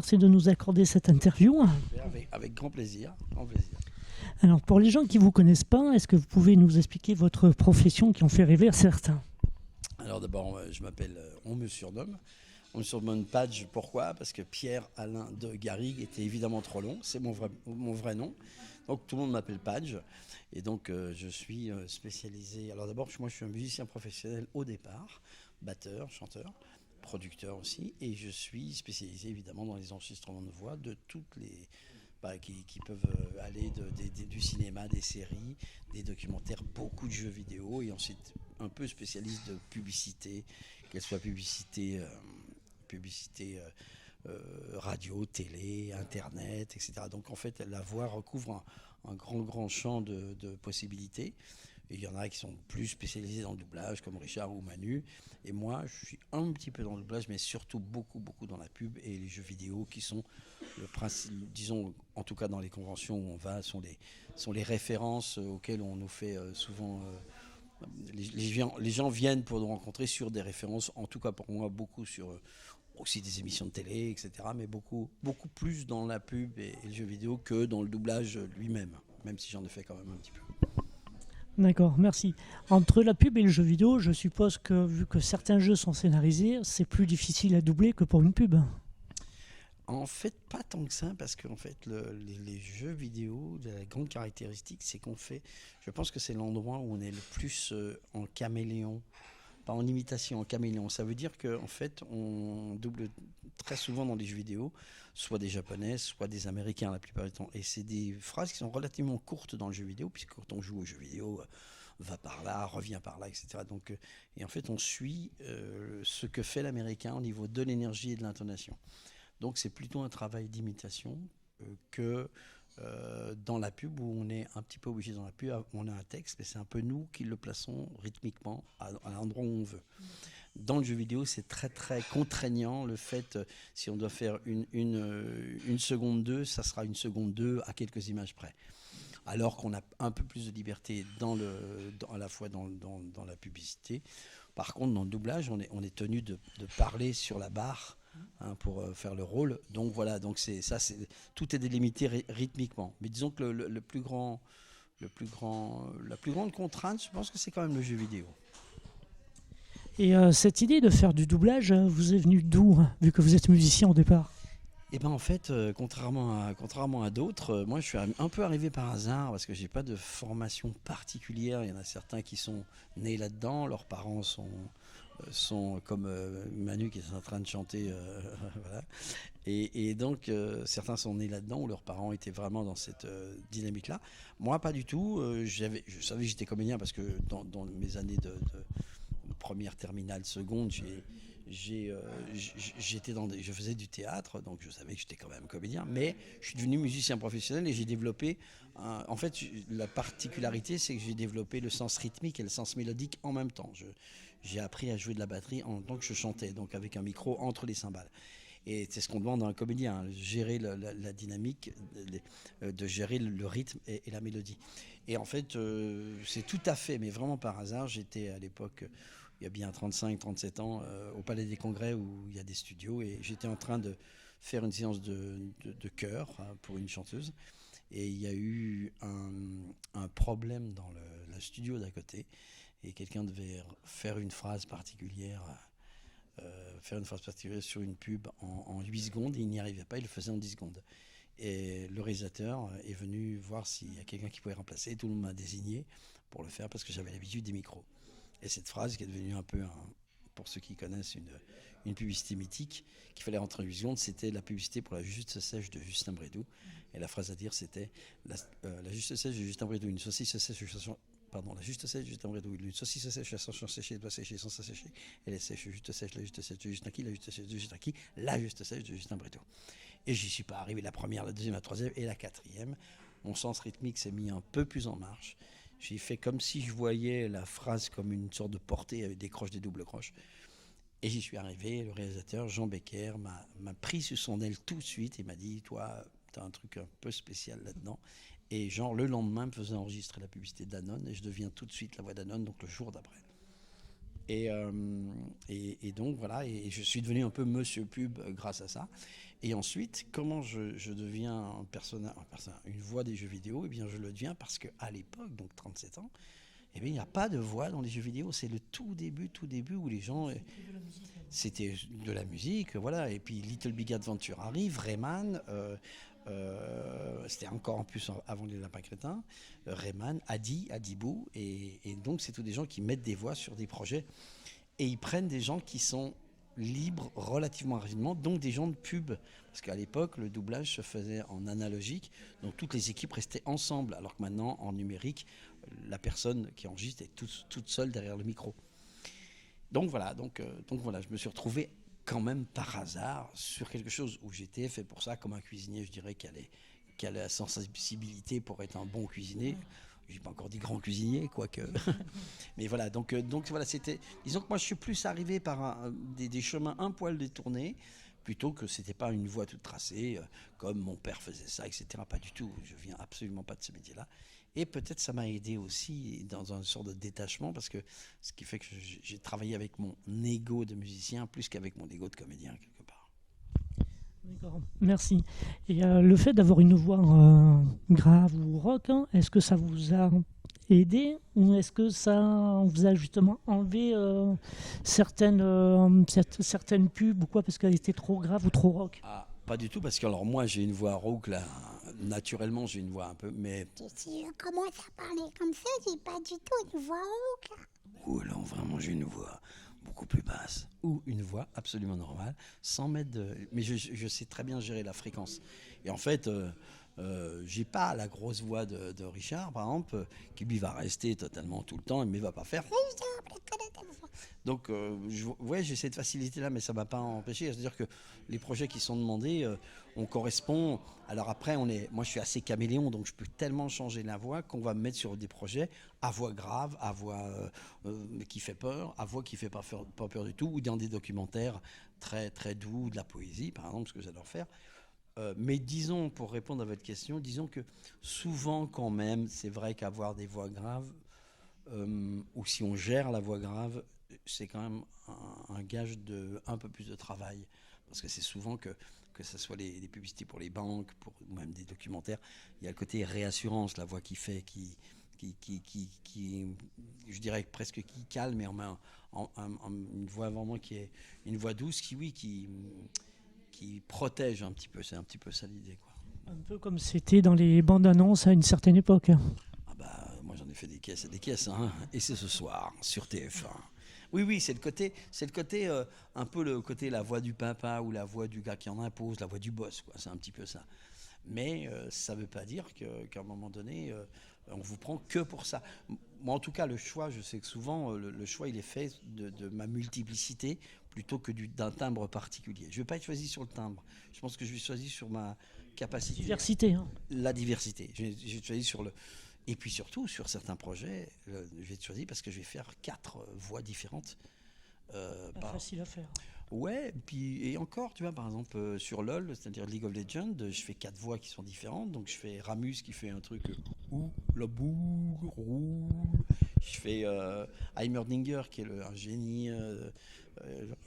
merci de nous accorder cette interview. Avec grand plaisir, grand plaisir. Alors, pour les gens qui ne vous connaissent pas, est-ce que vous pouvez nous expliquer votre profession qui en fait rêver certains? Alors d'abord, on me surnomme Padge. Pourquoi? Parce que Pierre-Alain de Garrigue était évidemment trop long. C'est mon vrai nom. Donc tout le monde m'appelle Padge. Et donc je suis spécialisé. Alors d'abord, moi je suis un musicien professionnel au départ, batteur, chanteur, producteur aussi. Et je suis spécialisé évidemment dans les enregistrements de voix de toutes les... qui peuvent aller du cinéma, des séries, des documentaires, beaucoup de jeux vidéo, et ensuite un peu spécialiste de publicité, qu'elle soit publicité radio, télé, internet, etc. Donc en fait, la voix recouvre un grand champ de possibilités. Et il y en a qui sont plus spécialisés dans le doublage, comme Richard ou Manu. Et moi, je suis un petit peu dans le doublage, mais surtout beaucoup dans la pub et les jeux vidéo qui sont le principe, disons, en tout cas dans les conventions où on va, sont les références auxquelles on nous fait souvent... les gens viennent pour nous rencontrer sur des références, en tout cas pour moi, beaucoup sur aussi des émissions de télé, etc. Mais beaucoup plus dans la pub et le jeu vidéo que dans le doublage lui-même, même si j'en ai fait quand même un petit peu. D'accord, merci. Entre la pub et le jeu vidéo, je suppose que vu que certains jeux sont scénarisés, c'est plus difficile à doubler que pour une pub. En fait, pas tant que ça, parce qu'en fait, les jeux vidéo, la grande caractéristique, c'est je pense que c'est l'endroit où on est le plus en caméléon, pas en imitation, en caméléon. Ça veut dire qu'en fait, on double très souvent dans les jeux vidéo, soit des Japonais, soit des Américains la plupart du temps. Et c'est des phrases qui sont relativement courtes dans le jeu vidéo, puisque quand on joue au jeu vidéo, va par là, revient par là, etc. Donc, et en fait, on suit ce que fait l'Américain au niveau de l'énergie et de l'intonation. Donc c'est plutôt un travail d'imitation que dans la pub, où on est un petit peu obligé. Dans la pub, on a un texte, mais c'est un peu nous qui le plaçons rythmiquement à l'endroit où on veut. Dans le jeu vidéo, c'est très contraignant. Le fait, si on doit faire une seconde 2, ça sera une seconde 2 à quelques images près. Alors qu'on a un peu plus de liberté à la fois dans la publicité. Par contre, dans le doublage, on est tenu de parler sur la barre, pour faire le rôle. Donc voilà, tout est délimité rythmiquement. Mais disons que la plus grande contrainte, je pense que c'est quand même le jeu vidéo. Et cette idée de faire du doublage vous est venue d'où, vu que vous êtes musicien au départ? Et ben en fait, contrairement à d'autres, moi je suis un peu arrivé par hasard, parce que j'ai pas de formation particulière. Il y en a certains qui sont nés là-dedans, leurs parents sont comme Manu qui est en train de chanter, voilà. Et donc certains sont nés là-dedans, où leurs parents étaient vraiment dans cette dynamique-là. Moi pas du tout. Je savais que j'étais comédien, parce que dans mes années de première, terminale, seconde, je faisais du théâtre, donc je savais que j'étais quand même comédien, mais je suis devenu musicien professionnel et j'ai développé, en fait, la particularité, c'est que j'ai développé le sens rythmique et le sens mélodique en même temps. J'ai appris à jouer de la batterie en tant que je chantais, donc avec un micro entre les cymbales. Et c'est ce qu'on demande à un comédien, gérer la dynamique, de gérer le rythme et la mélodie. Et en fait, c'est tout à fait, mais vraiment par hasard, j'étais à l'époque, il y a bien 35-37 ans, au Palais des Congrès, où il y a des studios, et j'étais en train de faire une séance de chœur, pour une chanteuse. Et il y a eu un problème dans le studio d'à côté, et quelqu'un devait faire une phrase particulière sur une pub en 8 secondes, et il n'y arrivait pas, il le faisait en 10 secondes. Et le réalisateur est venu voir s'il y a quelqu'un qui pouvait remplacer. Tout le monde m'a désigné pour le faire, parce que j'avais l'habitude des micros. Et cette phrase, qui est devenue un peu, pour ceux qui connaissent, une publicité mythique, qu'il fallait rentrer en 8 secondes, c'était la publicité pour la Juste Sèche de Justin Bridou. Et la phrase à dire, c'était la Juste Sèche de Justin Bridou, une saucisse sèche, la Juste Sèche de Justin Bridou, une saucisse sèche sans sécher, doit sécher sans sécher. Elle est sèche, juste sèche, la Juste Sèche de Justin qui, la Juste Sèche de Justin qui, la Juste Sèche de Justin Bridou. Et j'y suis pas arrivé la première, la deuxième, la troisième et la quatrième. Mon sens rythmique s'est mis un peu plus en marche. J'ai fait comme si je voyais la phrase comme une sorte de portée avec des croches, des doubles croches. Et j'y suis arrivé. Le réalisateur, Jean Becker, m'a pris sous son aile tout de suite et m'a dit, toi, t'as un truc un peu spécial là-dedans. Et genre, le lendemain, me faisait enregistrer la publicité de Danone, et je deviens tout de suite la voix Danone, donc le jour d'après. Et donc voilà, et je suis devenu un peu monsieur pub grâce à ça. Et ensuite, comment je deviens une voix des jeux vidéo? Eh bien, je le deviens parce qu'à l'époque, donc 37 ans, eh bien, il n'y a pas de voix dans les jeux vidéo. C'est le tout début où les gens... C'était de la musique, voilà. Et puis Little Big Adventure arrive, Rayman, c'était encore en plus avant les Lapins Crétins, Rayman, Adibou, et donc c'est tous des gens qui mettent des voix sur des projets. Et ils prennent des gens qui sont libres relativement rapidement, donc des gens de pub. Parce qu'à l'époque, le doublage se faisait en analogique, donc toutes les équipes restaient ensemble, alors que maintenant, en numérique, la personne qui enregistre est toute seule derrière le micro. Donc voilà, je me suis retrouvé quand même par hasard sur quelque chose où j'étais fait pour ça, comme un cuisinier, je dirais, qui a la sensibilité pour être un bon cuisinier. J'ai pas encore dit grand cuisinier, quoique. Mais voilà, donc voilà, c'était. Disons que moi, je suis plus arrivé par des chemins un poil détournés, plutôt que c'était pas une voie toute tracée, comme mon père faisait ça, etc. Pas du tout. Je viens absolument pas de ce métier-là. Et peut-être ça m'a aidé aussi dans une sorte de détachement, parce que ce qui fait que j'ai travaillé avec mon ego de musicien plus qu'avec mon ego de comédien, quelque part. D'accord, merci. Et le fait d'avoir une voix grave ou rock, hein, est-ce que ça vous a aidé ou est-ce que ça vous a justement enlevé certaines pubs ou quoi parce qu'elles étaient trop graves ou trop rock? Ah, pas du tout, parce que alors moi j'ai une voix rauque là, naturellement j'ai une voix un peu, mais... Si je commence à parler comme ça, j'ai pas du tout une voix rauque. Ou alors vraiment j'ai une voix beaucoup plus basse, ou une voix absolument normale, sans mettre de... Mais je sais très bien gérer la fréquence. Et en fait, j'ai pas la grosse voix de Richard, par exemple, qui lui va rester totalement tout le temps, mais il va pas faire... Donc, ouais, j'ai cette facilité-là, mais ça ne m'a pas empêché. C'est-à-dire que les projets qui sont demandés, on correspond. Alors après, moi, je suis assez caméléon, donc je peux tellement changer la voix qu'on va me mettre sur des projets à voix grave, à voix qui fait peur, à voix qui fait pas peur du tout, ou dans des documentaires très, très doux, de la poésie, par exemple, ce que j'adore faire. Mais disons, pour répondre à votre question, disons que souvent, quand même, c'est vrai qu'avoir des voix graves, ou si on gère la voix grave, c'est quand même un gage de un peu plus de travail, parce que c'est souvent que ce soit les publicités pour les banques, ou même des documentaires, il y a le côté réassurance, la voix qui fait, qui je dirais presque qui calme, mais une voix vraiment qui est une voix douce, qui protège un petit peu. C'est un petit peu ça l'idée, quoi. Un peu comme c'était dans les bandes annonces à une certaine époque. Ah bah, moi j'en ai fait des caisses et des caisses, hein, et c'est ce soir sur TF1. Oui, c'est le côté un peu le côté la voix du papa ou la voix du gars qui en impose, la voix du boss, quoi. C'est un petit peu ça. Mais ça ne veut pas dire qu'à un moment donné, on vous prend que pour ça. Moi, en tout cas, le choix, je sais que souvent, le choix, il est fait de ma multiplicité plutôt que d'un timbre particulier. Je ne vais pas être choisi sur le timbre. Je pense que je vais choisir sur ma capacité. Diversité. Hein. La diversité. Je vais choisir sur le... Et puis surtout, sur certains projets, je vais être choisi parce que je vais faire 4 voix différentes. Pas facile à faire. Ouais, et encore, tu vois, par exemple, sur LoL, c'est-à-dire League of Legends, je fais 4 voix qui sont différentes. Donc je fais Ramus qui fait un truc ou la boue, roule. Je fais Heimerdinger qui est un génie.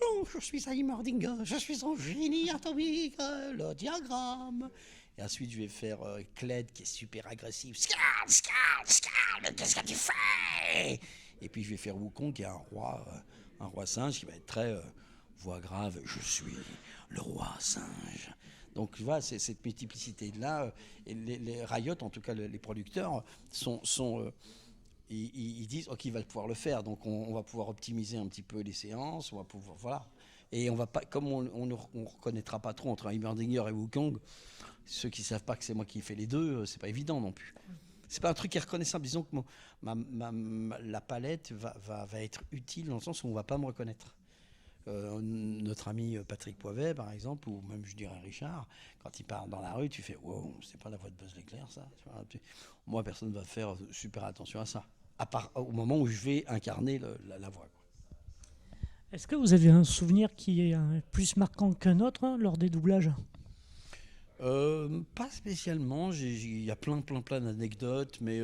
Oh, je suis Heimerdinger, je suis un génie atomique, le diagramme. Et ensuite, je vais faire Kled qui est super agressif. Scal, mais qu'est-ce que tu fais? Et puis, je vais faire Wukong qui est un roi singe qui va être très voix grave. Je suis le roi singe. Donc, tu vois, c'est cette multiplicité-là. Et les Riot, en tout cas, les producteurs, ils disent OK, il va pouvoir le faire. Donc, on va pouvoir optimiser un petit peu les séances. On va pouvoir, voilà. Et on va pas, comme on ne reconnaîtra pas trop entre Heimerdinger et Wukong, ceux qui ne savent pas que c'est moi qui fais les deux, c'est pas évident non plus. C'est pas un truc qui est reconnaissable. Disons que la palette va être utile dans le sens où on va pas me reconnaître. Notre ami Patrick Poivet, par exemple, ou même je dirais Richard, quand il parle dans la rue, tu fais wow, c'est pas la voix de Buzz l'éclair, ça. Moi, personne ne va faire super attention à ça, à part au moment où je vais incarner la voix, quoi. Est-ce que vous avez un souvenir qui est plus marquant qu'un autre lors des doublages? Pas spécialement. Il y a plein d'anecdotes, mais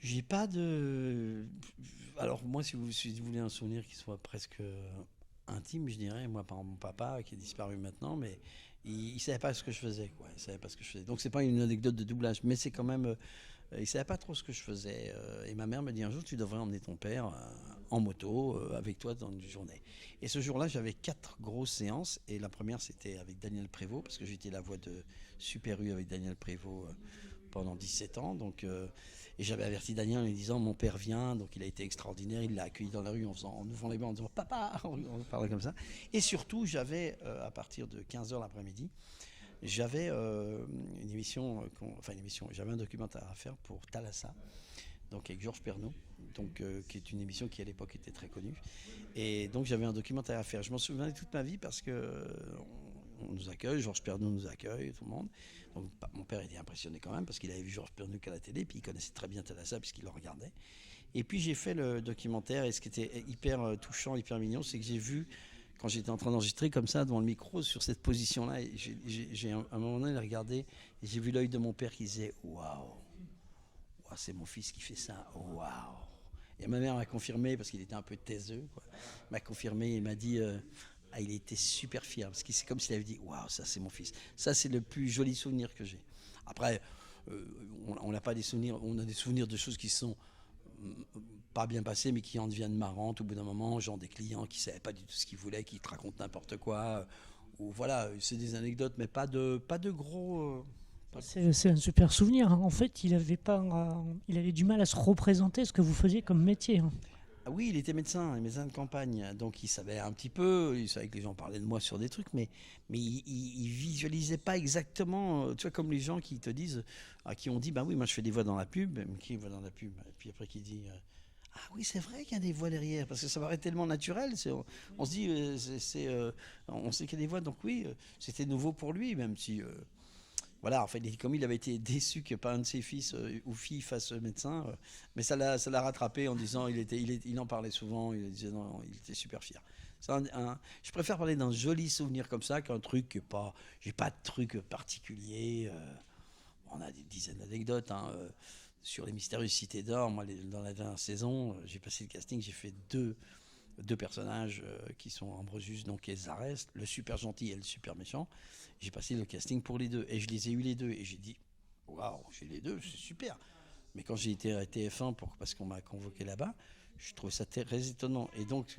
j'ai pas de... Alors moi, si vous voulez un souvenir qui soit presque intime, je dirais, moi par mon papa qui est disparu maintenant, mais il savait pas ce que je faisais, quoi. Il savait pas ce que je faisais. Donc c'est pas une anecdote de doublage, mais c'est quand même, il savait pas trop ce que je faisais. Et ma mère me dit un jour, tu devrais emmener ton père en moto avec toi dans une journée. Et ce jour-là, j'avais 4 grosses séances, et la première c'était avec Daniel Prévost, parce que j'étais la voix de Super U avec Daniel Prévost pendant 17 ans, donc. Et j'avais averti Daniel en lui disant mon père vient, donc il a été extraordinaire, il l'a accueilli dans la rue en ouvrant les mains en disant papa, on parlait comme ça. Et surtout j'avais à partir de 15h l'après-midi, j'avais une émission, j'avais un documentaire à faire pour Thalassa, donc avec Georges Pernaut, donc qui est une émission qui à l'époque était très connue. Et donc j'avais un documentaire à faire. Je m'en souviens toute ma vie parce que on nous accueille, Georges Pernaut nous accueille, tout le monde. Donc mon père était impressionné quand même parce qu'il avait vu Georges Pernaut qu'à la télé, puis il connaissait très bien Thalassa puisqu'il le regardait. Et puis j'ai fait le documentaire, et ce qui était hyper touchant, hyper mignon, c'est que j'ai vu, quand j'étais en train d'enregistrer comme ça devant le micro, sur cette position-là, j'ai à un moment donné regardé, et j'ai vu l'œil de mon père qui disait « Waouh, c'est mon fils qui fait ça, waouh !» Et ma mère m'a confirmé, parce qu'il était un peu taiseux, quoi, m'a confirmé et m'a dit il était super fier, parce que c'est comme s'il avait dit waouh, ça c'est mon fils. Ça c'est le plus joli souvenir que j'ai. Après, on n'a pas des souvenirs, on a des souvenirs de choses qui sont pas bien passées, mais qui en deviennent marrantes au bout d'un moment, genre des clients qui ne savaient pas du tout ce qu'ils voulaient, qui te racontent n'importe quoi. Ou voilà, c'est des anecdotes, mais pas de gros. C'est un super souvenir, hein. En fait, il avait du mal à se représenter ce que vous faisiez comme métier, hein. Ah oui, il était médecin de campagne, donc il savait un petit peu, il savait que les gens parlaient de moi sur des trucs, mais il visualisait pas exactement, tu vois, comme les gens qui te disent, qui ont dit, bah oui, moi je fais des voix dans la pub, mais qui voit dans la pub, et puis après qui dit, ah oui, c'est vrai qu'il y a des voix derrière, parce que ça paraît tellement naturel, on se dit, on sait qu'il y a des voix, donc oui, c'était nouveau pour lui, même si... Voilà, en fait, comme il avait été déçu que pas un de ses fils ou filles fasse médecin, mais ça l'a rattrapé en disant, il en parlait souvent, il disait non, il était super fier. Je préfère parler d'un joli souvenir comme ça qu'un truc que pas, j'ai pas de truc particulier. On a des dizaines d'anecdotes sur les mystérieuses cités d'or. Moi, dans la dernière saison, j'ai passé le casting, j'ai fait deux personnages qui sont Ambrosius donc et Zarès, le super gentil et le super méchant. J'ai passé le casting pour les deux et je les ai eu les deux et j'ai dit waouh, j'ai les deux, c'est super. Mais quand j'ai été à TF1 parce qu'on m'a convoqué là-bas, je trouvais ça très étonnant. Et donc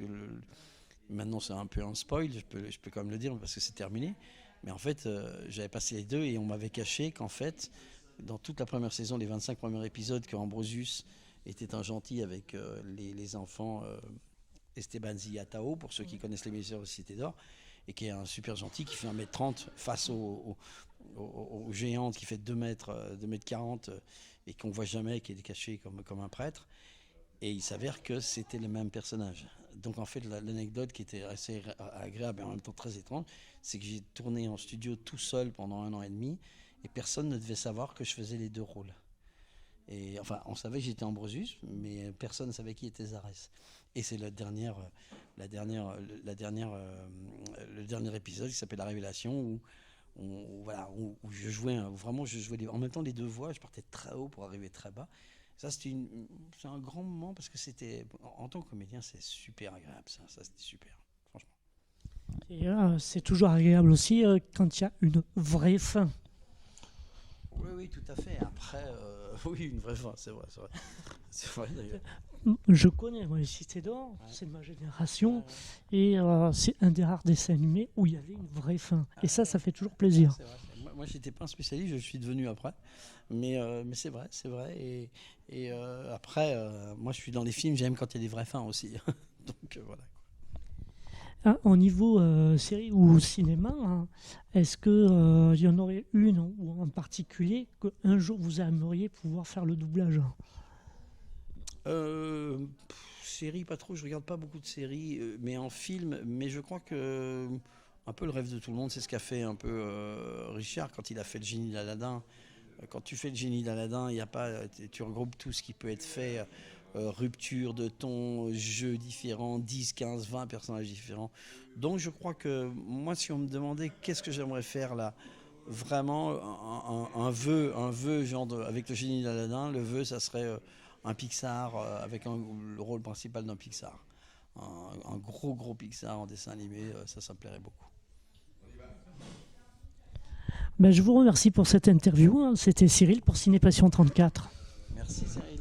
maintenant c'est un peu un spoil, je peux quand même le dire parce que c'est terminé. Mais en fait, j'avais passé les deux et on m'avait caché qu'en fait, dans toute la première saison, les 25 premiers épisodes, que Ambrosius était un gentil avec les enfants Esteban Ziatao, pour ceux qui connaissent les mystérieuses cités d'or, et qui est un super gentil qui fait 1m30 face aux géantes qui fait 2m40 et qu'on voit jamais, qui est caché comme un prêtre. Et il s'avère que c'était le même personnage. Donc en fait, l'anecdote qui était assez agréable et en même temps très étrange, c'est que j'ai tourné en studio tout seul pendant 1 an et demi et personne ne devait savoir que je faisais les deux rôles. Et enfin, on savait que j'étais Ambrosius, mais personne ne savait qui était Zarès. Et c'est le dernier épisode qui s'appelle La Révélation où je jouais en même temps les deux voix. Je partais très haut pour arriver très bas. Ça, c'est un grand moment parce que c'était, en tant que comédien, c'est super agréable. Ça c'était super, franchement. Et c'est toujours agréable aussi quand il y a une vraie fin. Oui, tout à fait. Après, oui, une vraie fin, c'est vrai. C'est vrai d'ailleurs. Je connais moi, les Cités d'Or, ouais. C'est de ma génération, et c'est un des rares dessins animés où il y avait une vraie fin. Et ça fait toujours plaisir. C'est vrai. Moi, j'étais pas un spécialiste, je suis devenu après. Mais c'est vrai. Et après, moi, je suis dans les films, j'aime quand il y a des vraies fins aussi. Donc voilà. Au niveau série ou cinéma, hein, est-ce qu'il y en aurait une ou en particulier qu'un jour vous aimeriez pouvoir faire le doublage ? Série, pas trop, je regarde pas beaucoup de séries, mais en film, mais je crois que un peu le rêve de tout le monde, c'est ce qu'a fait un peu Richard quand il a fait le génie d'Aladin. Quand tu fais le génie d'Aladin, il y a pas, tu regroupes tout ce qui peut être fait, rupture de ton, jeux différents, 10, 15, 20 personnages différents. Donc je crois que moi, si on me demandait qu'est-ce que j'aimerais faire là, vraiment un vœu genre avec le génie d'Aladin, le vœu ça serait un Pixar avec le rôle principal d'un Pixar. Un gros Pixar en dessin animé, ça me plairait beaucoup. Ben, je vous remercie pour cette interview. C'était Cyril pour Ciné Passion 34. Merci Cyril.